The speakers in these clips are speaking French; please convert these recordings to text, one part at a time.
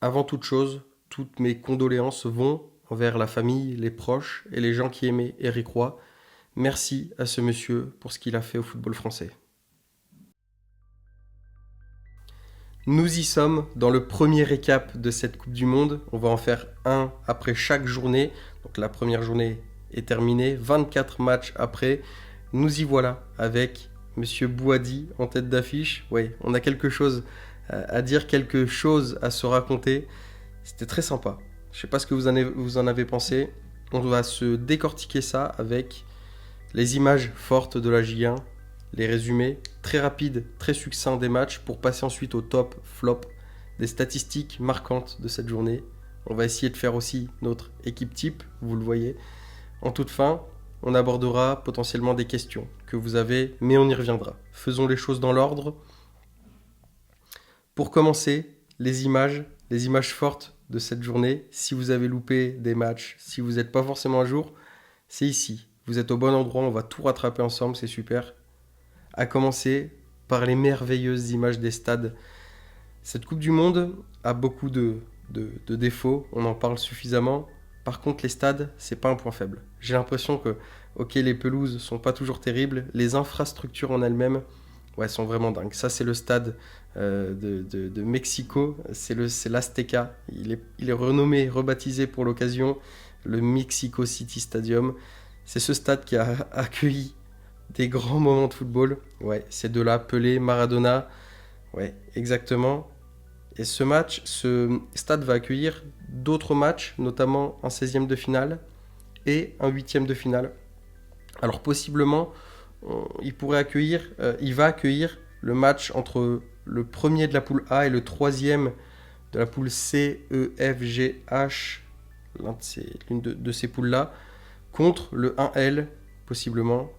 Avant toute chose, toutes mes condoléances vont envers la famille, les proches et les gens qui aimaient Éric Roy. Merci à ce monsieur pour ce qu'il a fait au football français. Nous y sommes dans le premier récap de cette Coupe du Monde. On va en faire un après chaque journée. Donc la première journée est terminée. 24 matchs après. Nous y voilà avec Monsieur Bouhaddi en tête d'affiche. Oui, on a quelque chose à dire, quelque chose à se raconter. C'était très sympa. Je ne sais pas ce que vous en avez pensé. On va se décortiquer ça avec les images fortes de la J1, les résumés très rapides, très succincts des matchs pour passer ensuite au top, flop, des statistiques marquantes de cette journée. On va essayer de faire aussi notre équipe type, vous le voyez. En toute fin, on abordera potentiellement des questions que vous avez, mais on y reviendra. Faisons les choses dans l'ordre. Pour commencer, les images fortes de cette journée. Si vous avez loupé des matchs, si vous n'êtes pas forcément à jour, c'est ici. Vous êtes au bon endroit, on va tout rattraper ensemble, c'est super. À commencer par les merveilleuses images des stades. Cette Coupe du Monde a beaucoup de défauts, on en parle suffisamment. Par contre, les stades, c'est pas un point faible. J'ai l'impression que, ok, les pelouses sont pas toujours terribles, les infrastructures en elles-mêmes, ouais, sont vraiment dingues. Ça, c'est le stade de Mexico, c'est l'Azteca. Il est renommé, rebaptisé pour l'occasion, le Mexico City Stadium. C'est ce stade qui a accueilli des grands moments de football. Ouais, c'est de là, Pelé, Maradona. Ouais, exactement. Et ce stade va accueillir d'autres matchs, notamment un 16e de finale et un 8e de finale. Alors possiblement, il va accueillir le match entre le premier de la poule A et le troisième de la poule C, E, F, G, H, l'une de ces poules-là, contre le 1L, possiblement.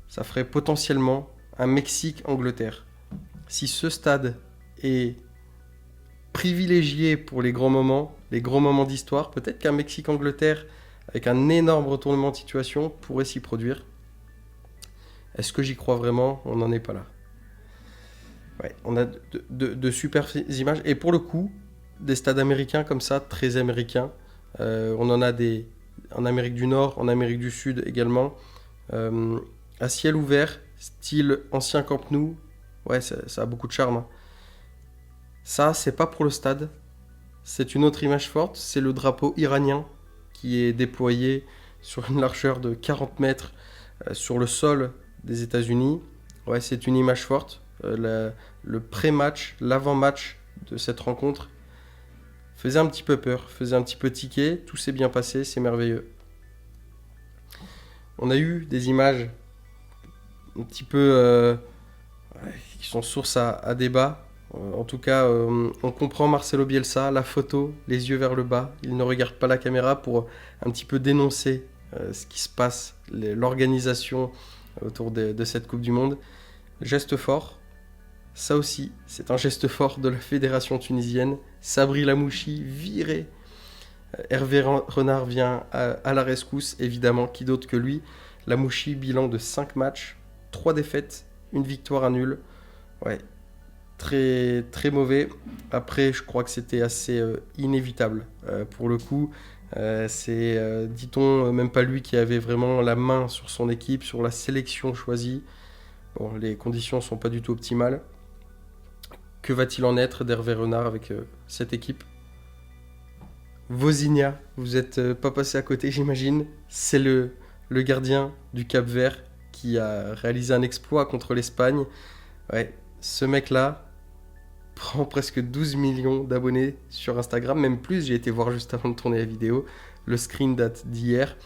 Ça ferait potentiellement un Mexique-Angleterre. Si ce stade est privilégié pour les grands moments d'histoire, peut-être qu'un Mexique-Angleterre avec un énorme retournement de situation pourrait s'y produire. Est-ce que j'y crois vraiment? On n'en est pas là. Ouais, on a de super images. Et pour le coup, des stades américains comme ça, très américains. On en a des en Amérique du Nord, en Amérique du Sud également. À ciel ouvert, style ancien Camp Nou. Ouais, ça a beaucoup de charme, hein. Ça, c'est pas pour le stade. C'est une autre image forte. C'est le drapeau iranien qui est déployé sur une largeur de 40 mètres sur le sol des États-Unis. Ouais, c'est une image forte. Le pré-match, l'avant-match de cette rencontre faisait un petit peu peur, faisait un petit peu tiquer. Tout s'est bien passé, c'est merveilleux. On a eu des images un petit peu qui sont source à débat. En tout cas, on comprend Marcelo Bielsa, la photo, les yeux vers le bas. Il ne regarde pas la caméra pour un petit peu dénoncer ce qui se passe, l'organisation autour de cette Coupe du Monde. Geste fort. Ça aussi, c'est un geste fort de la fédération tunisienne. Sabri Lamouchi viré. Hervé Renard vient à la rescousse, évidemment, qui d'autre que lui. Lamouchi, bilan de 5 matchs, 3 défaites, une victoire, un nul. Ouais, très, très mauvais. Après, je crois que c'était assez inévitable. Pour le coup, c'est, dit-on, même pas lui qui avait vraiment la main sur son équipe, sur la sélection choisie. Bon, les conditions sont pas du tout optimales. Que va-t-il en être d'Hervé Renard avec cette équipe? Vozinha, vous n'êtes pas passé à côté, j'imagine. C'est le gardien du Cap-Vert qui a réalisé un exploit contre l'Espagne. Ouais, ce mec-là prend presque 12 millions d'abonnés sur Instagram, même plus. J'ai été voir juste avant de tourner la vidéo. Le screen date d'hier.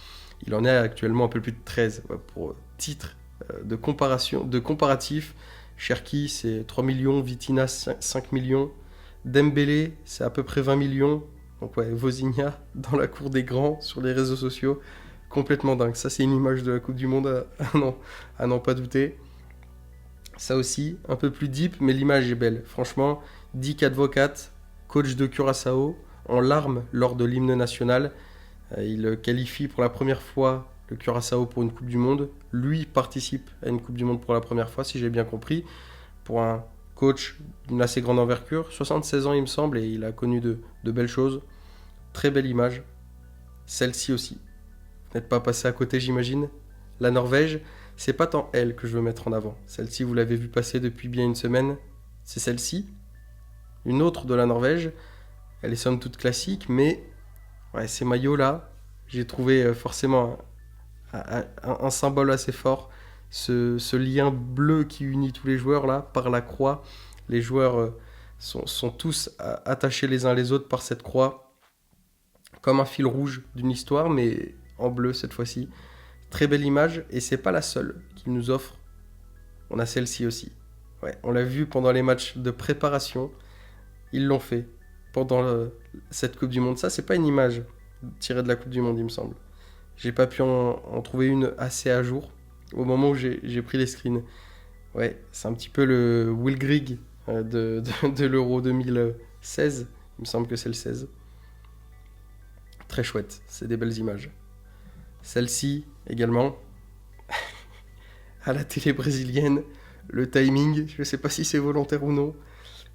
Il en est actuellement un peu plus de 13. Ouais, pour titre de comparatif, Cherki c'est 3 millions, Vitina 5 millions, Dembélé c'est à peu près 20 millions. Donc ouais, Vozinha dans la cour des grands sur les réseaux sociaux, complètement dingue. Ça c'est une image de la Coupe du Monde à n'en pas douter. Ça aussi, un peu plus deep, mais l'image est belle. Franchement, Dick Advocat, coach de Curaçao, en larmes lors de l'hymne national. Il qualifie pour la première fois le Curaçao pour une Coupe du Monde. Lui participe à une Coupe du Monde pour la première fois, si j'ai bien compris, pour un coach d'une assez grande envergure, 76 ans il me semble, et il a connu de belles choses. Très belle image. Celle-ci aussi. Vous n'êtes pas passé à côté, j'imagine. La Norvège, c'est pas tant elle que je veux mettre en avant. Celle-ci, vous l'avez vu passer depuis bien une semaine. C'est celle-ci. Une autre de la Norvège. Elle est somme toute classique, mais ouais, ces maillots-là, j'ai trouvé forcément un symbole assez fort. Ce lien bleu qui unit tous les joueurs là par la croix. Les joueurs sont tous attachés les uns les autres par cette croix, comme un fil rouge d'une histoire, mais en bleu cette fois-ci. Très belle image, et c'est pas la seule qu'il nous offre. On a celle-ci aussi. Ouais, on l'a vu pendant les matchs de préparation. Ils l'ont fait pendant cette Coupe du Monde. Ça, c'est pas une image tirée de la Coupe du Monde, il me semble. J'ai pas pu en trouver une assez à jour au moment où j'ai pris les screens. Ouais, c'est un petit peu le Will Grigg de l'Euro 2016. Il me semble que c'est le 16. Très chouette, c'est des belles images. Celle-ci également, à la télé brésilienne, le timing, je ne sais pas si c'est volontaire ou non,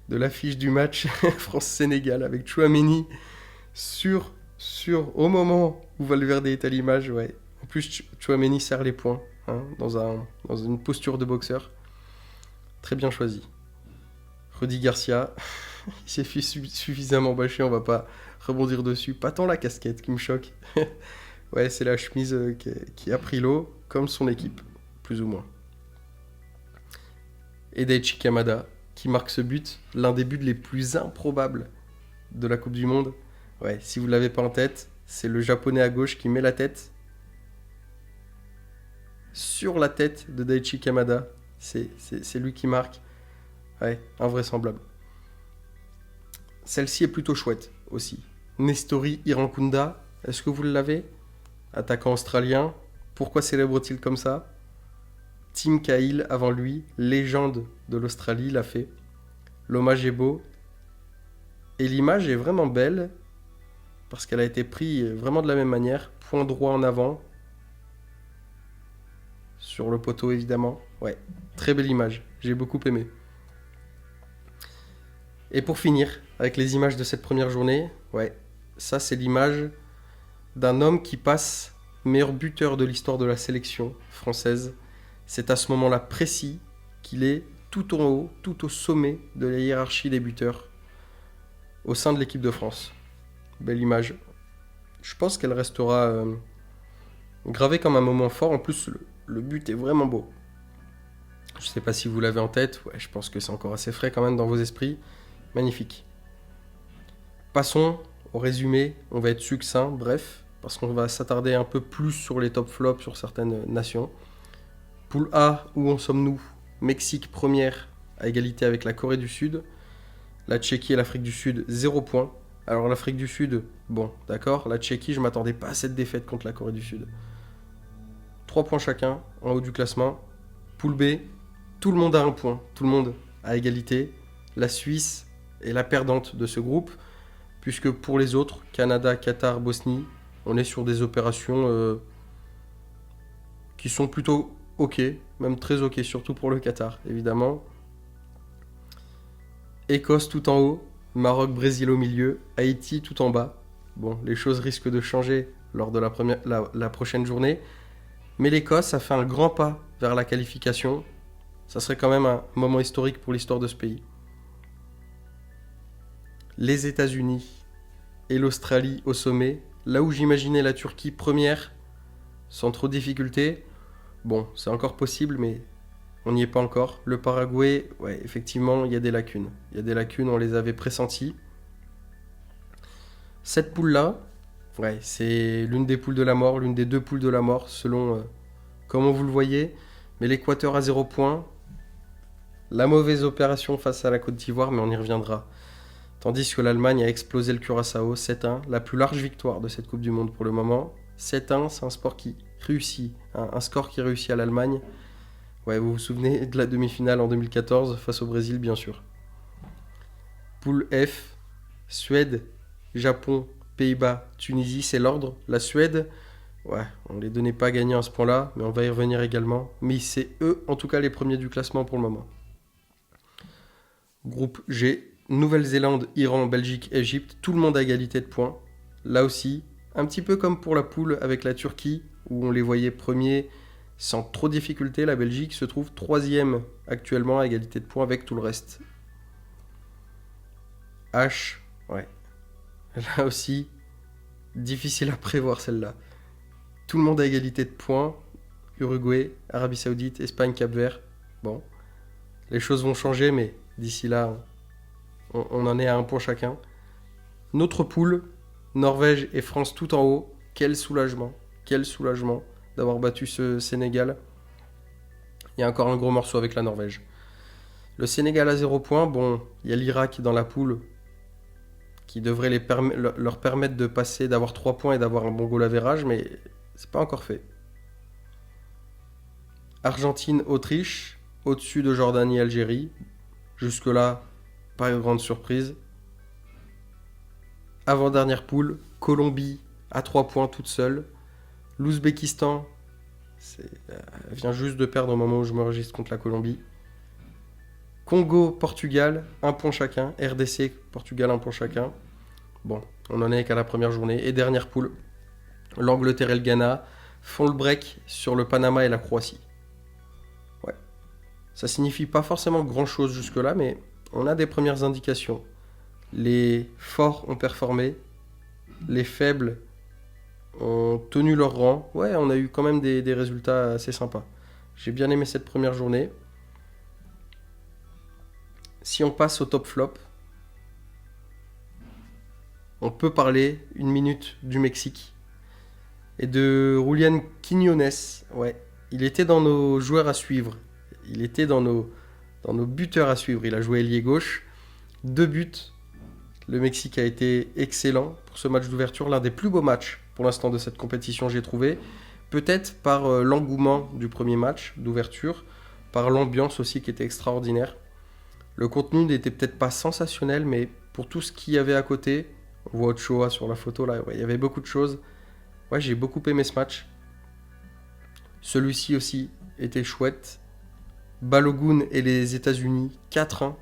de l'affiche du match France-Sénégal avec Tchouaméni au moment où Valverde est à l'image. Ouais. En plus, Tchouaméni serre les poings dans une posture de boxeur. Très bien choisi. Rudy Garcia, il s'est fait suffisamment bâcher, on va pas rebondir dessus. Pas tant la casquette qui me choque. Ouais, c'est la chemise qui a pris l'eau, comme son équipe, plus ou moins. Et Daichi Kamada, qui marque ce but, l'un des buts les plus improbables de la Coupe du Monde. Ouais, si vous ne l'avez pas en tête, c'est le japonais à gauche qui met la tête sur la tête de Daichi Kamada. C'est lui qui marque. Ouais, invraisemblable. Celle-ci est plutôt chouette aussi. Nestori Irankunda, est-ce que vous l'avez ? Attaquant australien. Pourquoi célèbre-t-il comme ça ? Tim Cahill, avant lui, légende de l'Australie, l'a fait. L'hommage est beau. Et l'image est vraiment belle, parce qu'elle a été prise vraiment de la même manière. Point droit en avant. Sur le poteau, évidemment. Ouais, très belle image. J'ai beaucoup aimé. Et pour finir, avec les images de cette première journée, ouais, ça c'est l'image d'un homme qui passe meilleur buteur de l'histoire de la sélection française. C'est à ce moment-là précis qu'il est tout en haut, tout au sommet de la hiérarchie des buteurs au sein de l'équipe de France. Belle image. Je pense qu'elle restera gravée comme un moment fort. En plus, le but est vraiment beau. Je ne sais pas si vous l'avez en tête. Ouais, je pense que c'est encore assez frais quand même dans vos esprits. Magnifique. Passons au résumé. On va être succinct, bref, parce qu'on va s'attarder un peu plus sur les top flops sur certaines nations. Poule A, où en sommes-nous ? Mexique première, à égalité avec la Corée du Sud. La Tchéquie et l'Afrique du Sud, 0 points. Alors l'Afrique du Sud, bon, d'accord. La Tchéquie, je ne m'attendais pas à cette défaite contre la Corée du Sud. 3 points chacun, en haut du classement. Poule B, tout le monde a 1 point. Tout le monde à égalité. La Suisse est la perdante de ce groupe, puisque pour les autres, Canada, Qatar, Bosnie, on est sur des opérations qui sont plutôt ok, même très ok, surtout pour le Qatar, évidemment. Écosse tout en haut, Maroc, Brésil au milieu, Haïti tout en bas. Bon, les choses risquent de changer lors de la prochaine journée, mais l'Écosse a fait un grand pas vers la qualification. Ça serait quand même un moment historique pour l'histoire de ce pays. Les États-Unis et l'Australie au sommet, là où j'imaginais la Turquie première, sans trop de difficultés. Bon, c'est encore possible, mais on n'y est pas encore. Le Paraguay, ouais, effectivement, il y a des lacunes. Il y a des lacunes, on les avait pressenties. Cette poule-là, ouais, c'est l'une des poules de la mort, l'une des 2 poules de la mort, selon comment vous le voyez. Mais l'Équateur à 0 points. La mauvaise opération face à la Côte d'Ivoire, mais on y reviendra. Tandis que l'Allemagne a explosé le Curaçao 7-1, la plus large victoire de cette Coupe du Monde pour le moment. 7-1, c'est un sport qui réussit, un score qui réussit à l'Allemagne. Ouais, vous vous souvenez de la demi-finale en 2014 face au Brésil, bien sûr. Poule F, Suède, Japon, Pays-Bas, Tunisie, c'est l'ordre. La Suède, ouais, on ne les donnait pas gagnants à ce point-là, mais on va y revenir également. Mais c'est eux, en tout cas, les premiers du classement pour le moment. Groupe G, Nouvelle-Zélande, Iran, Belgique, Égypte, tout le monde à égalité de points. Là aussi, un petit peu comme pour la poule avec la Turquie, où on les voyait premiers sans trop de difficulté. La Belgique se trouve troisième actuellement à égalité de points avec tout le reste. H, ouais. Là aussi, difficile à prévoir celle-là. Tout le monde à égalité de points. Uruguay, Arabie Saoudite, Espagne, Cap-Vert. Bon, les choses vont changer, mais d'ici là, on en est à un point chacun. Notre poule, Norvège et France tout en haut. Quel soulagement d'avoir battu ce Sénégal. Il y a encore un gros morceau avec la Norvège. Le Sénégal à 0 points. Bon, il y a l'Irak dans la poule qui devrait leur permettre de passer, d'avoir 3 points et d'avoir un bon goal average, mais c'est pas encore fait. Argentine, Autriche, au-dessus de Jordanie, Algérie. Jusque-là, pas de grande surprise. Avant-dernière poule, Colombie à 3 points toute seule. L'Ouzbékistan, vient juste de perdre au moment où je m'enregistre contre la Colombie. Congo, Portugal, 1 point chacun. RDC, Portugal, 1 point chacun. Bon, on en est qu'à la première journée. Et dernière poule, l'Angleterre et le Ghana font le break sur le Panama et la Croatie. Ouais, ça signifie pas forcément grand-chose jusque-là, mais on a des premières indications. Les forts ont performé, les faibles ont tenu leur rang. Ouais, on a eu quand même des résultats assez sympas. J'ai bien aimé cette première journée. Si on passe au top flop, on peut parler une minute du Mexique et de Julián Quiñones. Ouais, il était dans nos joueurs à suivre. Il était dans nos buteurs à suivre. Il a joué ailier gauche. 2 buts. Le Mexique a été excellent pour ce match d'ouverture. L'un des plus beaux matchs pour l'instant de cette compétition, j'ai trouvé. Peut-être par l'engouement du premier match d'ouverture, par l'ambiance aussi qui était extraordinaire. Le contenu n'était peut-être pas sensationnel, mais pour tout ce qu'il y avait à côté, on voit Ochoa sur la photo là, ouais, il y avait beaucoup de choses. Ouais, j'ai beaucoup aimé ce match. Celui-ci aussi était chouette. Balogun et les États-Unis, 4-1.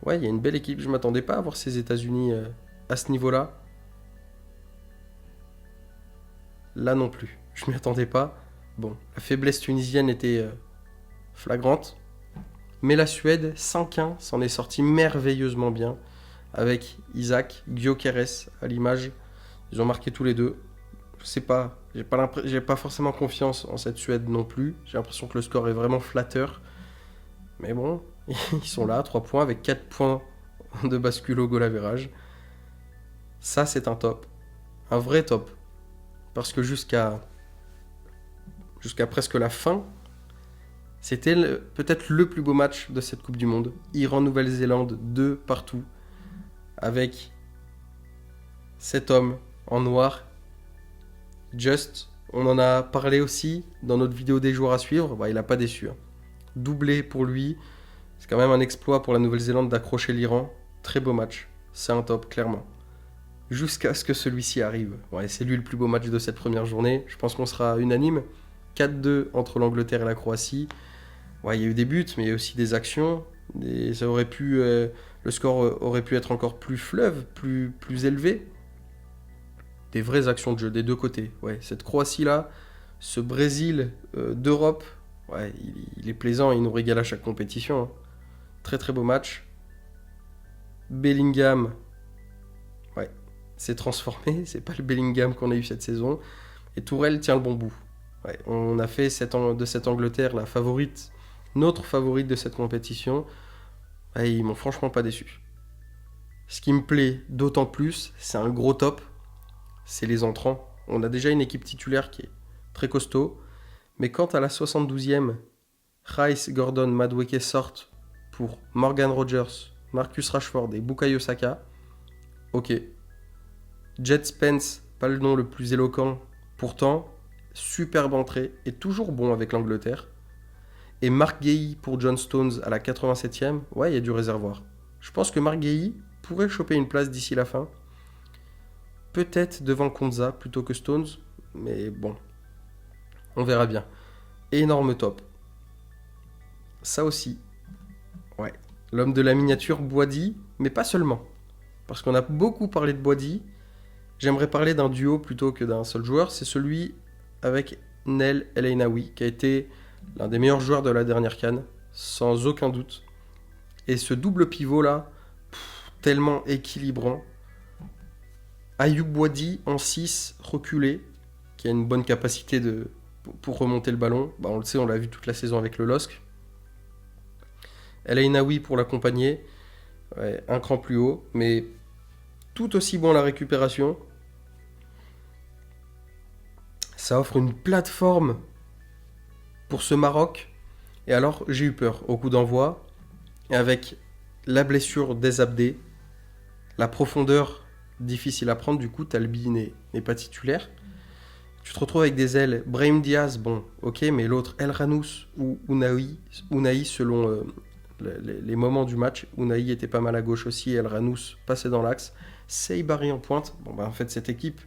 Ouais, il y a une belle équipe. Je ne m'attendais pas à voir ces États-Unis à ce niveau-là. Là non plus. Je ne m'y attendais pas. Bon, la faiblesse tunisienne était flagrante. Mais la Suède, 5-1, s'en est sortie merveilleusement bien. Avec Isaac, Gyökeres à l'image. Ils ont marqué tous les deux. Je sais pas, j'ai pas forcément confiance en cette Suède non plus. J'ai l'impression que le score est vraiment flatteur. Mais bon, ils sont là, 3 points avec 4 points de bascule au goal average. Ça, c'est un top. Un vrai top. Parce que jusqu'à presque la fin, c'était peut-être le plus beau match de cette Coupe du Monde. Iran-Nouvelle-Zélande, 2 partout. Avec cet homme en noir. Just, on en a parlé aussi dans notre vidéo des joueurs à suivre. Bah, il n'a pas déçu. Doublé pour lui. C'est quand même un exploit pour la Nouvelle-Zélande d'accrocher l'Iran. Très beau match. C'est un top, clairement. Jusqu'à ce que celui-ci arrive. Ouais, c'est lui le plus beau match de cette première journée. Je pense qu'on sera unanime. 4-2 entre l'Angleterre et la Croatie. Ouais, il y a eu des buts, mais il y a aussi des actions. Ça aurait pu, le score aurait pu être encore plus fleuve, plus élevé. Des vraies actions de jeu des deux côtés. Ouais, cette Croatie-là, ce Brésil d'Europe, ouais, il est plaisant, il nous régale à chaque compétition. Hein. Très très beau match. Bellingham, ouais, s'est transformé. C'est pas le Bellingham qu'on a eu cette saison. Et Tourelle tient le bon bout. Ouais, on a fait de cette Angleterre la favorite, notre favorite de cette compétition. Ouais, ils m'ont franchement pas déçu. Ce qui me plaît d'autant plus, c'est un gros top, c'est les entrants. On a déjà une équipe titulaire qui est très costaud, mais quand à la 72e, Rice, Gordon, Madueke sortent pour Morgan Rogers, Marcus Rashford et Bukayo Saka, ok. Jet Spence, pas le nom le plus éloquent, pourtant, superbe entrée et toujours bon avec l'Angleterre. Et Mark Guéhi pour John Stones à la 87e, ouais, il y a du réservoir. Je pense que Mark Guéhi pourrait choper une place d'ici la fin. Peut-être devant Konza plutôt que Stones, mais bon, on verra bien. Énorme top. Ça aussi, ouais, L'homme de la miniature, Boadi, mais pas seulement. Parce qu'on a beaucoup parlé de Boadi. J'aimerais parler d'un duo plutôt que d'un seul joueur. C'est celui avec Nel El Ainaoui, qui a été l'un des meilleurs joueurs de la dernière CAN, sans aucun doute. Et ce double pivot là, tellement équilibrant. Ayoub Boadi en 6, reculé, qui a une bonne capacité pour remonter le ballon. Bah, on le sait, on l'a vu toute la saison avec le LOSC. El Ainaoui pour l'accompagner, ouais, un cran plus haut, mais tout aussi bon à la récupération. Ça offre une plateforme pour ce Maroc. Et alors, j'ai eu peur au coup d'envoi. Et avec la blessure des Abdé, la profondeur difficile à prendre, du coup, Talbi n'est pas titulaire. Tu te retrouves avec des ailes. Brahim Diaz, bon, ok, mais l'autre, El Ranous ou Ounahi selon les moments du match. Ounahi était pas mal à gauche aussi, El Ranous passait dans l'axe. Seybari en pointe. Bon, bah, en fait, cette équipe,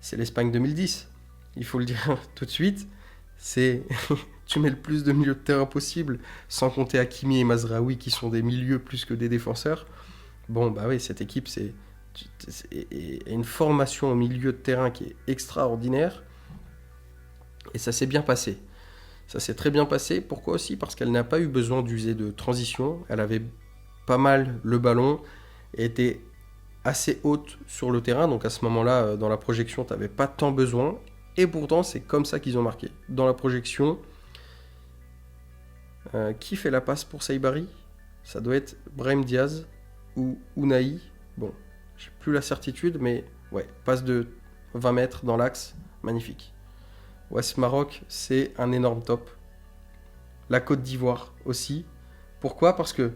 c'est l'Espagne 2010. Il faut le dire tout de suite. C'est tu mets le plus de milieux de terrain possible, sans compter Hakimi et Mazraoui qui sont des milieux plus que des défenseurs. Bon, bah oui, cette équipe, c'est une formation au milieu de terrain qui est extraordinaire. Et ça s'est bien passé. Ça s'est très bien passé. Pourquoi aussi? Parce qu'elle n'a pas eu besoin d'user de transition. Elle avait pas mal le ballon et était assez haute sur le terrain. Donc à ce moment-là, dans la projection, tu n'avais pas tant besoin. Et pourtant, c'est comme ça qu'ils ont marqué. Dans la projection, qui fait la passe pour Seybari? Ça doit être Brahim Diaz ou Ounahi. Bon, j'ai plus la certitude, mais ouais, passe de 20 mètres dans l'axe, magnifique. Ouais, ce Maroc, c'est un énorme top. La Côte d'Ivoire aussi. Pourquoi? Parce que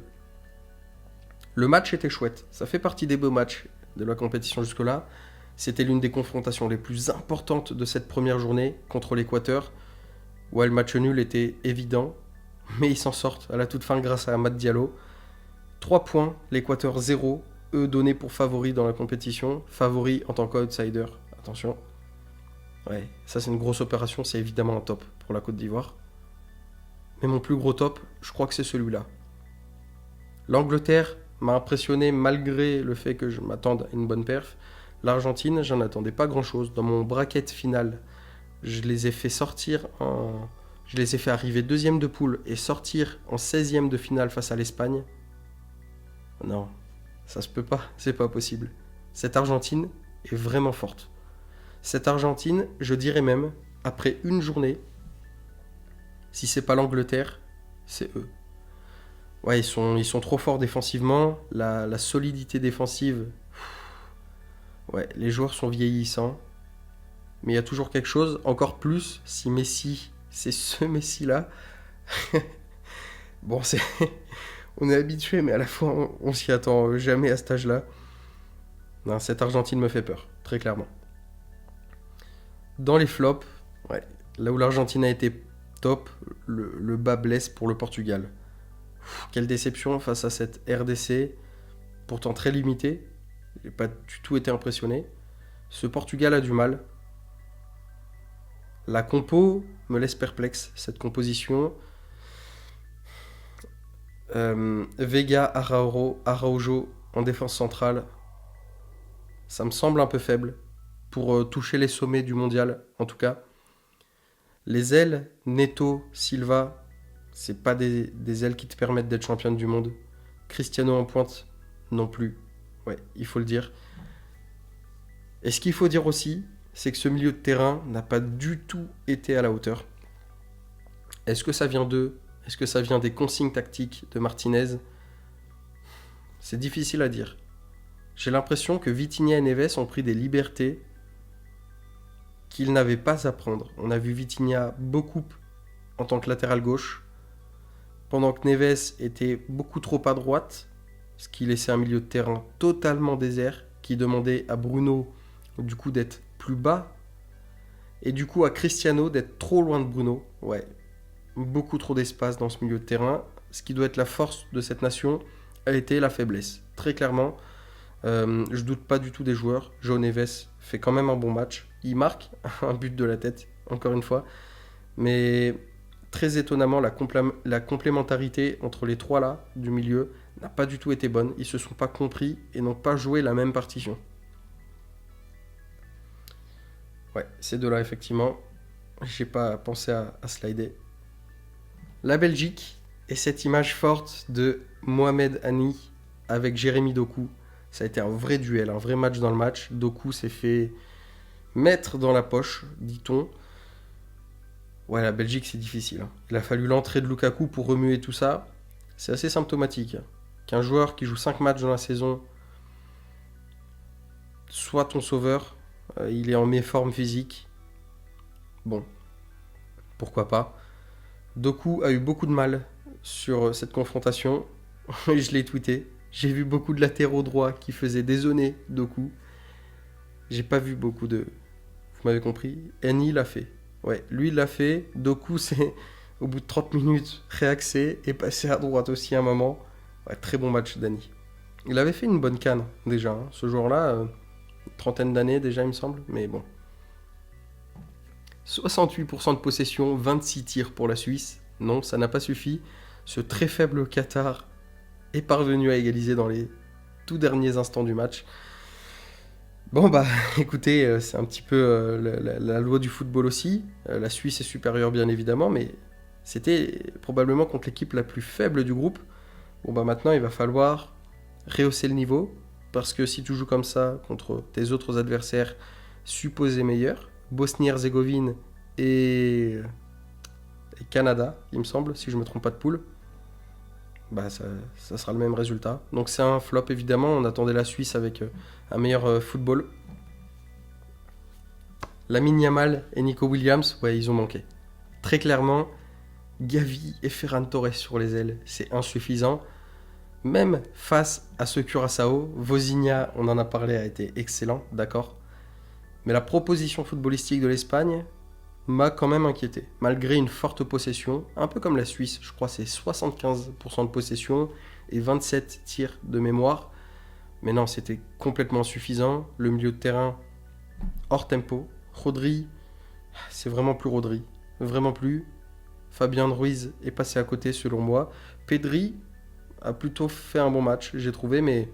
le match était chouette. Ça fait partie des beaux matchs de la compétition jusque-là. C'était l'une des confrontations les plus importantes de cette première journée contre l'Équateur. Ouais, le match nul était évident, mais ils s'en sortent à la toute fin grâce à Amad Diallo. 3 points, l'Équateur 0, eux donnés pour favoris dans la compétition. Favoris en tant qu'outsider, attention. Ouais, ça c'est une grosse opération, c'est évidemment un top pour la Côte d'Ivoire. Mais mon plus gros top, je crois que c'est celui-là. L'Angleterre m'a impressionné malgré le fait que je m'attende à une bonne perf. L'Argentine, j'en attendais pas grand-chose. Dans mon bracket final, je les ai fait arriver deuxième de poule et sortir en 16e de finale face à l'Espagne. Non, ça se peut pas, c'est pas possible. Cette Argentine est vraiment forte. Cette Argentine, je dirais même, après une journée, si c'est pas l'Angleterre, c'est eux. Ouais, ils sont trop forts défensivement. La solidité défensive, ouais, les joueurs sont vieillissants. Mais il y a toujours quelque chose, encore plus si Messi, c'est ce Messi-là. Bon, on est habitué, mais à la fois, on s'y attend jamais à cet âge-là. Non, cette Argentine me fait peur, très clairement. Dans les flops, ouais, là où l'Argentine a été top, le bas blesse pour le Portugal. Quelle déception face à cette RDC, pourtant très limitée. J'ai pas du tout été impressionné. Ce Portugal a du mal. La compo me laisse perplexe, cette composition. Vega, Araujo en défense centrale, ça me semble un peu faible pour toucher les sommets du mondial, en tout cas. Les ailes, Neto, Silva, c'est pas des ailes qui te permettent d'être championne du monde. Cristiano en pointe, non plus. Ouais, il faut le dire. Et ce qu'il faut dire aussi, c'est que ce milieu de terrain n'a pas du tout été à la hauteur. Est-ce que ça vient d'eux? Est-ce que ça vient des consignes tactiques de Martinez? C'est difficile à dire. J'ai l'impression que Vitinha et Neves ont pris des libertés qu'ils n'avaient pas à prendre. On a vu Vitinha beaucoup en tant que latéral gauche, pendant que Neves était beaucoup trop à droite, ce qui laissait un milieu de terrain totalement désert, qui demandait à Bruno du coup d'être plus bas, et du coup à Cristiano d'être trop loin de Bruno. Ouais, beaucoup trop d'espace dans ce milieu de terrain. Ce qui doit être la force de cette nation a été la faiblesse. Très clairement, je doute pas du tout des joueurs. João Neves fait quand même un bon match. Il marque un but de la tête, encore une fois. Mais très étonnamment, la complémentarité entre les trois là, du milieu, n'a pas du tout été bonne. Ils se sont pas compris et n'ont pas joué la même partition. Ouais, ces deux-là, effectivement, j'ai pas pensé à slider. La Belgique et cette image forte de Mohamed Hani avec Jérémy Doku. Ça a été un vrai duel, un vrai match dans le match. Doku s'est fait mettre dans la poche, dit-on. Ouais, la Belgique, c'est difficile. Il a fallu l'entrée de Lukaku pour remuer tout ça. C'est assez symptomatique qu'un joueur qui joue 5 matchs dans la saison soit ton sauveur. Il est en méforme physique. Bon, pourquoi pas. Doku a eu beaucoup de mal sur cette confrontation. Je l'ai tweeté. J'ai vu beaucoup de latéraux droits qui faisaient dézonner Doku. J'ai pas vu beaucoup de... Vous m'avez compris. Henny l'a fait. Ouais, lui il l'a fait. Doku, c'est au bout de 30 minutes réaxé et passé à droite aussi à un moment. Ouais, très bon match d'Henny. Il avait fait une bonne canne déjà. Ce joueur-là, une trentaine d'années déjà il me semble. Mais bon. 68% de possession, 26 tirs pour la Suisse. Non, ça n'a pas suffi. Ce très faible Qatar est parvenu à égaliser dans les tout derniers instants du match. Bon bah écoutez, c'est un petit peu la loi du football aussi. La Suisse est supérieure bien évidemment, mais c'était probablement contre l'équipe la plus faible du groupe. Bon bah maintenant il va falloir rehausser le niveau, parce que si tu joues comme ça contre tes autres adversaires supposés meilleurs, Bosnie-Herzégovine et Canada, il me semble, si je ne me trompe pas de poule, bah ça sera le même résultat. Donc c'est un flop évidemment, on attendait la Suisse avec un meilleur football. Lamine Yamal et Nico Williams, ouais, ils ont manqué. Très clairement, Gavi et Ferran Torres sur les ailes, c'est insuffisant. Même face à ce Curaçao, Vozinha, on en a parlé, a été excellent, d'accord. Mais la proposition footballistique de l'Espagne m'a quand même inquiété. Malgré une forte possession, un peu comme la Suisse, je crois que c'est 75% de possession et 27 tirs de mémoire. Mais non, c'était complètement insuffisant. Le milieu de terrain hors tempo. Rodri, c'est vraiment plus Rodri. Vraiment plus. Fabien Ruiz est passé à côté selon moi. Pedri a plutôt fait un bon match, j'ai trouvé, mais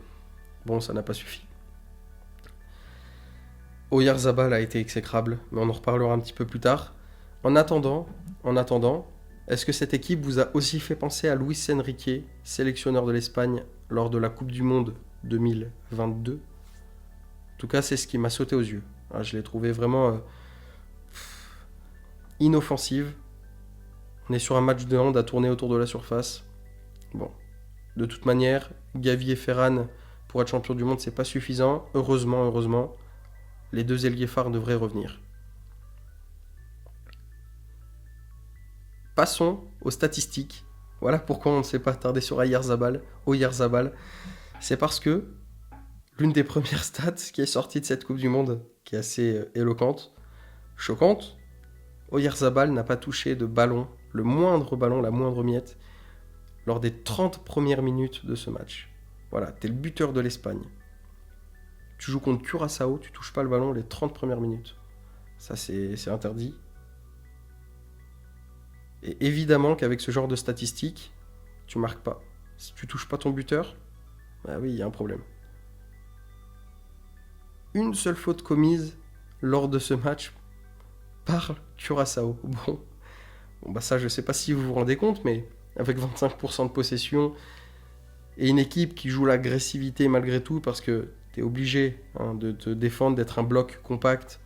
bon, ça n'a pas suffi. Oyarzabal a été exécrable, mais on en reparlera un petit peu plus tard. En attendant, est-ce que cette équipe vous a aussi fait penser à Luis Enrique, sélectionneur de l'Espagne lors de la Coupe du Monde 2022 ? En tout cas, c'est ce qui m'a sauté aux yeux. Je l'ai trouvé vraiment inoffensive. On est sur un match de hand à tourner autour de la surface. Bon, de toute manière, Gavi et Ferran pour être champion du monde, c'est pas suffisant. Heureusement, les deux ailiers phares devraient revenir. Passons aux statistiques. Voilà pourquoi on ne s'est pas attardé sur Oyarzabal. C'est parce que l'une des premières stats qui est sortie de cette Coupe du Monde, qui est assez éloquente, choquante, Oyarzabal n'a pas touché de ballon, le moindre ballon, la moindre miette, lors des 30 premières minutes de ce match. Voilà, t'es le buteur de l'Espagne. Tu joues contre Curaçao, tu touches pas le ballon les 30 premières minutes. Ça, c'est interdit. Et évidemment qu'avec ce genre de statistiques, tu marques pas. Si tu touches pas ton buteur, bah oui, il y a un problème. Une seule faute commise lors de ce match par Curaçao. Bon bah ça, je sais pas si vous vous rendez compte, mais avec 25% de possession et une équipe qui joue l'agressivité malgré tout, parce que t'es obligé de te défendre, d'être un bloc compact,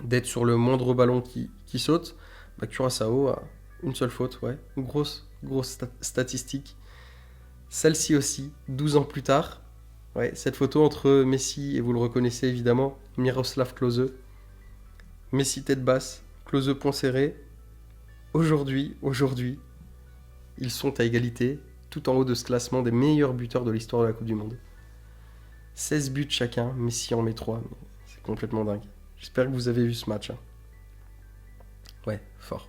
d'être sur le moindre ballon qui saute. Bah, Curaçao a une seule faute, ouais. Grosse statistique. Celle-ci aussi, 12 ans plus tard. Ouais, cette photo entre Messi, et vous le reconnaissez évidemment, Miroslav Klose. Messi tête basse, Klose poing serré. Aujourd'hui, ils sont à égalité, tout en haut de ce classement des meilleurs buteurs de l'histoire de la Coupe du Monde. 16 buts chacun, Messi en met 3. C'est complètement dingue. J'espère que vous avez vu ce match. Ouais, fort.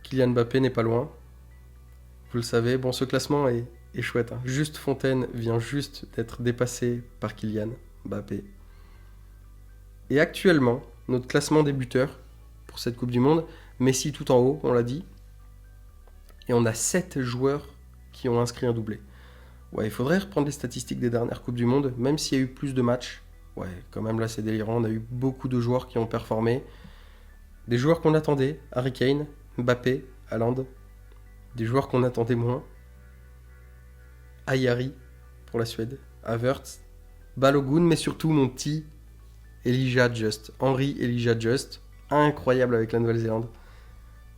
Kylian Mbappé n'est pas loin. Vous le savez, bon, ce classement est chouette. Juste Fontaine vient juste d'être dépassé par Kylian Mbappé. Et actuellement, notre classement des buteurs pour cette Coupe du Monde, Messi tout en haut, on l'a dit. Et on a 7 joueurs qui ont inscrit un doublé. Ouais, il faudrait reprendre les statistiques des dernières Coupes du Monde, même s'il y a eu plus de matchs. Ouais, quand même, là, c'est délirant. On a eu beaucoup de joueurs qui ont performé. Des joueurs qu'on attendait, Harry Kane, Mbappé, Haaland. Des joueurs qu'on attendait moins, Ayari pour la Suède, Havertz, Balogun, mais surtout mon petit Elijah Just. Henry Elijah Just. Incroyable avec la Nouvelle-Zélande.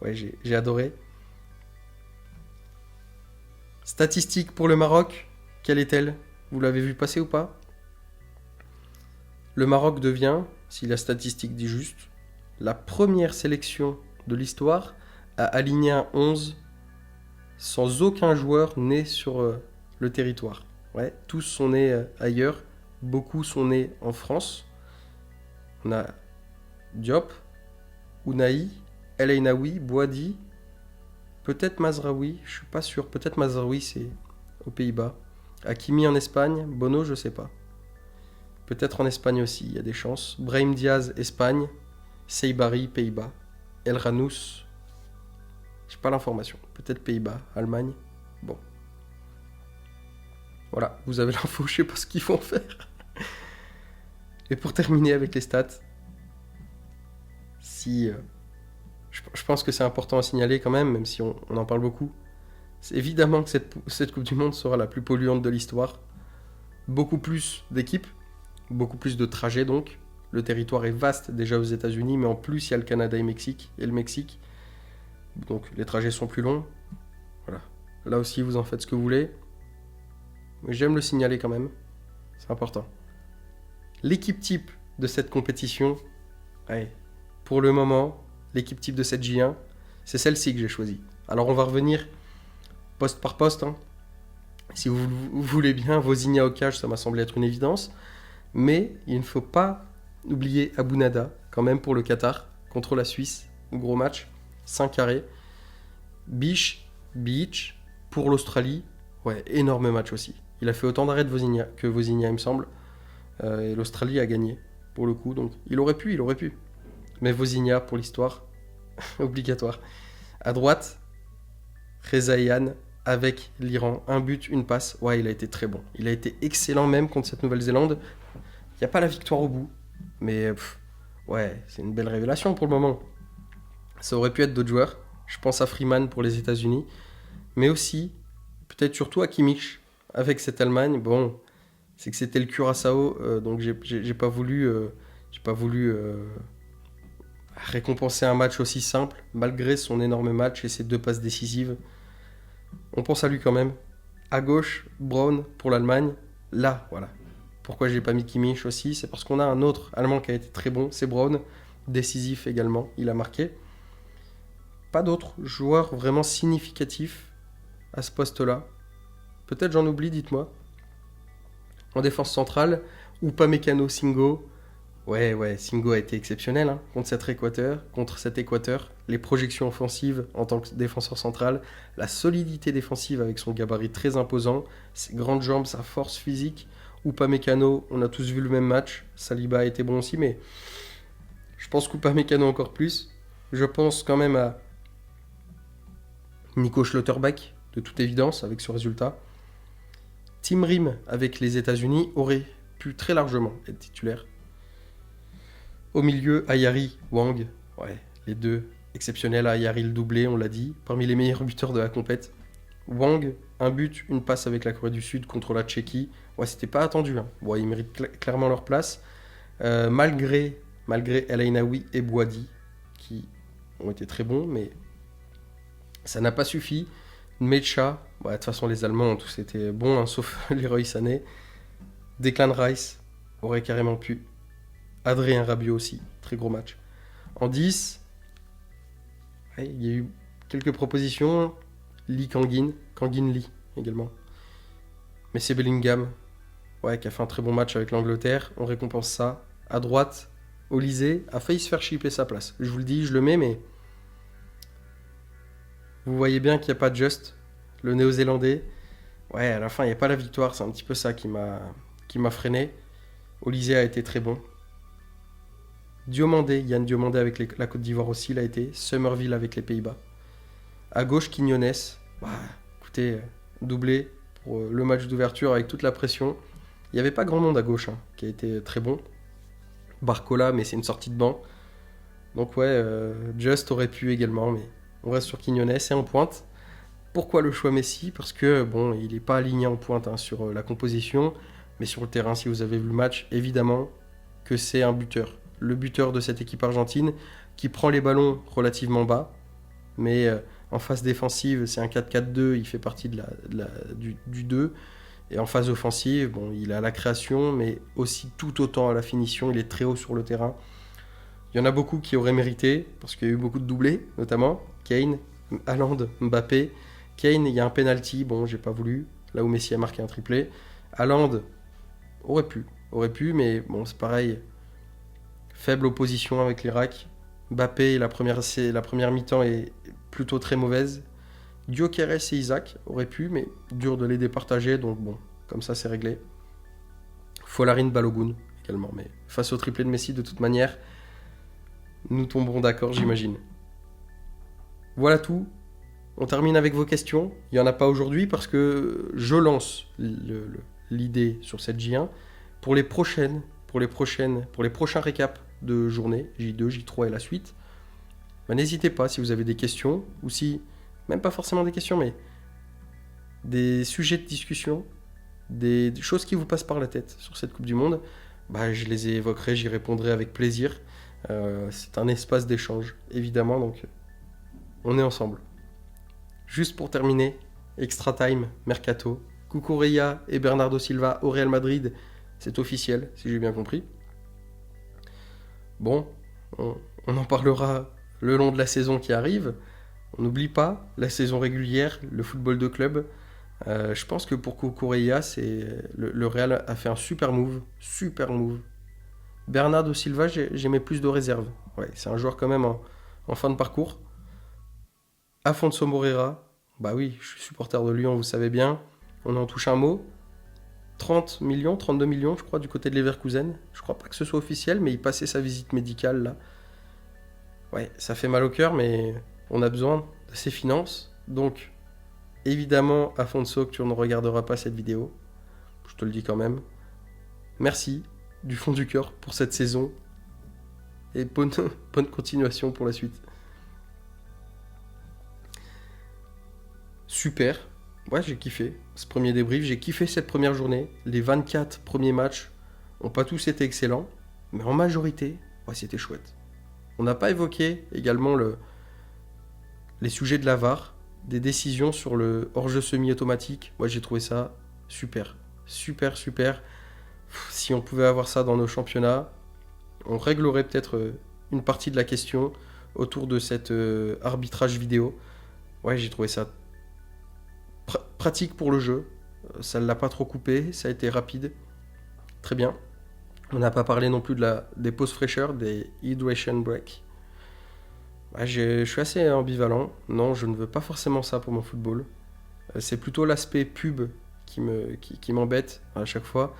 Ouais, j'ai adoré. Statistique pour le Maroc, quelle est-elle? Vous l'avez vu passer ou pas? Le Maroc devient, si la statistique dit juste, la première sélection de l'histoire à aligner un 11 sans aucun joueur né sur le territoire. Ouais, tous sont nés ailleurs, beaucoup sont nés en France. On a Diop, Ounahi, El Ainaoui, Bouadi, peut-être Mazraoui, je suis pas sûr, peut-être Mazraoui c'est aux Pays-Bas. Hakimi en Espagne, Bono je sais pas. Peut-être en Espagne aussi, il y a des chances. Brahim Diaz, Espagne, Seybari, Pays-Bas. El Ranous, j'ai pas l'information. Peut-être Pays-Bas, Allemagne. Bon. Voilà, vous avez l'info, je sais pas ce qu'ils vont faire. Et pour terminer avec les stats, si je pense que c'est important à signaler quand même si on en parle beaucoup. C'est évidemment que cette Coupe du Monde sera la plus polluante de l'histoire. Beaucoup plus d'équipes, beaucoup plus de trajets donc. Le territoire est vaste déjà aux États-Unis, mais en plus il y a le Canada et le Mexique. Donc les trajets sont plus longs. Voilà. Là aussi vous en faites ce que vous voulez. Mais j'aime le signaler quand même. C'est important. L'équipe type de cette compétition, ouais, pour le moment, l'équipe type de cette J1, c'est celle-ci que j'ai choisie. Alors on va revenir poste par poste. Hein. Si vous voulez bien, Vozinha au cage, ça m'a semblé être une évidence. Mais il ne faut pas oublier Abounada, quand même pour le Qatar, contre la Suisse. Gros match, 5 carrés. Beach, pour l'Australie. Ouais, énorme match aussi. Il a fait autant d'arrêts que Vozinha, il me semble. Et l'Australie a gagné, pour le coup. Donc il aurait pu. Mais Vozinha, pour l'histoire, obligatoire. À droite, Rezaïan avec l'Iran. Un but, une passe. Ouais, il a été très bon. Il a été excellent même contre cette Nouvelle-Zélande. Il n'y a pas la victoire au bout. Mais ouais, c'est une belle révélation pour le moment. Ça aurait pu être d'autres joueurs. Je pense à Freeman pour les États-Unis. Mais aussi, peut-être surtout à Kimmich avec cette Allemagne. Bon, c'est que c'était le Curaçao. Donc j'ai pas voulu récompenser un match aussi simple, malgré son énorme match et ses 2 passes décisives. On pense à lui quand même. À gauche, Braun pour l'Allemagne. Là, voilà. Pourquoi j'ai pas mis Kimmich aussi? C'est parce qu'on a un autre Allemand qui a été très bon, c'est Braun. Décisif également, il a marqué. Pas d'autres joueurs vraiment significatifs à ce poste-là. Peut-être j'en oublie, dites-moi. En défense centrale, Upamecano, Singo. Ouais, Singo a été exceptionnel hein, contre cet Équateur. Les projections offensives en tant que défenseur central, la solidité défensive avec son gabarit très imposant, ses grandes jambes, sa force physique. Upamecano, on a tous vu le même match. Saliba a été bon aussi, mais je pense qu'Upamecano encore plus. Je pense quand même à Nico Schlotterbeck, de toute évidence, avec ce résultat. Tim Ream, avec les États-Unis, aurait pu très largement être titulaire. Au milieu, Ayari, Wang, ouais, les deux exceptionnels. Ayari le doublé, on l'a dit, parmi les meilleurs buteurs de la compète. Wang, un but, une passe avec la Corée du Sud contre la Tchéquie. Ouais, c'était pas attendu. Hein. Bon, ils méritent clairement leur place. Malgré El Ainaoui et Bouadi, qui ont été très bons, mais ça n'a pas suffi. Mecha, de toute façon les Allemands ont tous été bons, hein, sauf Leroy Sané. Declan Rice aurait carrément pu. Adrien Rabiot aussi, très gros match. En 10, il y a eu quelques propositions. Lee Kangin Lee également. Mais c'est Bellingham, qui a fait un très bon match avec l'Angleterre. On récompense ça. À droite, Olysée a failli se faire chipper sa place. Je vous le dis, je le mets, mais vous voyez bien qu'il n'y a pas de Just, le néo-zélandais. Ouais, à la fin, il n'y a pas la victoire. C'est un petit peu ça qui m'a freiné. Olysée a été très bon. Yann Diomandé avec la Côte d'Ivoire aussi, il a été. Summerville avec les Pays-Bas. À gauche, Quinones. Écoutez, doublé pour le match d'ouverture avec toute la pression. Il n'y avait pas grand monde à gauche qui a été très bon. Barcola, mais c'est une sortie de banc. Donc ouais, Just aurait pu également, mais on reste sur Quiñones et en pointe. Pourquoi le choix Messi? Parce que bon, il n'est pas aligné en pointe sur la composition, mais sur le terrain, si vous avez vu le match, évidemment que c'est un buteur. Le buteur de cette équipe argentine qui prend les ballons relativement bas, mais en phase défensive, c'est un 4-4-2, il fait partie du 2. Et en phase offensive, bon, il a la création, mais aussi tout autant à la finition, il est très haut sur le terrain. Il y en a beaucoup qui auraient mérité, parce qu'il y a eu beaucoup de doublés, notamment Kane, Haaland, Mbappé. Kane, il y a un penalty, bon, j'ai pas voulu, là où Messi a marqué un triplé. Haaland aurait pu, mais bon, c'est pareil. Faible opposition avec l'Irak. Mbappé, la première mi-temps est plutôt très mauvaise. Gyökeres et Isaac auraient pu, mais dur de les départager, donc bon, comme ça c'est réglé. Folarin Balogun également, mais face au triplé de Messi, de toute manière, nous tomberons d'accord, j'imagine. Voilà tout. On termine avec vos questions. Il n'y en a pas aujourd'hui parce que je lance l'idée sur cette J1 pour les prochains récaps de journée, J2, J3 et la suite. Ben, n'hésitez pas si vous avez des questions ou si, même pas forcément des questions, mais des sujets de discussion, des choses qui vous passent par la tête sur cette Coupe du Monde, ben, je les évoquerai, j'y répondrai avec plaisir. C'est un espace d'échange, évidemment, donc on est ensemble. Juste pour terminer, Extra Time, Mercato, Cucurella et Bernardo Silva au Real Madrid, c'est officiel, si j'ai bien compris. Bon, on en parlera le long de la saison qui arrive. On n'oublie pas la saison régulière, le football de club. Je pense que pour Cucurella, le Real a fait un super move. Bernardo Silva, j'aimais plus de réserve. Ouais, c'est un joueur quand même en fin de parcours. Afonso Moreira, bah oui, je suis supporter de Lyon, vous savez bien. On en touche un mot. 30 millions, 32 millions, je crois, du côté de Leverkusen. Je crois pas que ce soit officiel, mais il passait sa visite médicale là. Ouais, ça fait mal au cœur, mais on a besoin de ses finances. Donc, évidemment, Afonso, que tu ne regarderas pas cette vidéo. Je te le dis quand même. Merci du fond du cœur pour cette saison. Et bonne continuation pour la suite. Super. Ouais, j'ai kiffé ce premier débrief. J'ai kiffé cette première journée. Les 24 premiers matchs n'ont pas tous été excellents. Mais en majorité, ouais, c'était chouette. On n'a pas évoqué également les sujets de la VAR, des décisions sur le hors-jeu semi-automatique. Moi, j'ai trouvé ça super. Super. Si on pouvait avoir ça dans nos championnats, on réglerait peut-être une partie de la question autour de cet arbitrage vidéo. Ouais, j'ai trouvé ça pratique pour le jeu. Ça ne l'a pas trop coupé, ça a été rapide. Très bien. On n'a pas parlé non plus des pauses fraîcheurs, des hydration breaks. Ouais, je suis assez ambivalent. Non, je ne veux pas forcément ça pour mon football. C'est plutôt l'aspect pub qui m'embête à chaque fois.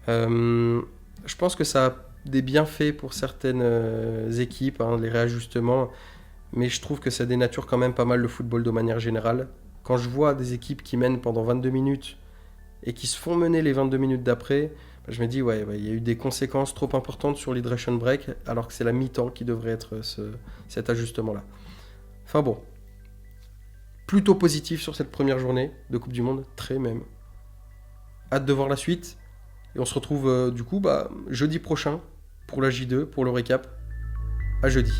Je pense que ça a des bienfaits pour certaines équipes, les réajustements, mais je trouve que ça dénature quand même pas mal le football de manière générale. Quand je vois des équipes qui mènent pendant 22 minutes et qui se font mener les 22 minutes d'après, je me dis, ouais, il y a eu des conséquences trop importantes sur l'hydration break, alors que c'est la mi-temps qui devrait être cet ajustement-là. Enfin bon, plutôt positif sur cette première journée de Coupe du Monde, très même. Hâte de voir la suite. Et on se retrouve du coup jeudi prochain pour la J2, pour le récap. À jeudi.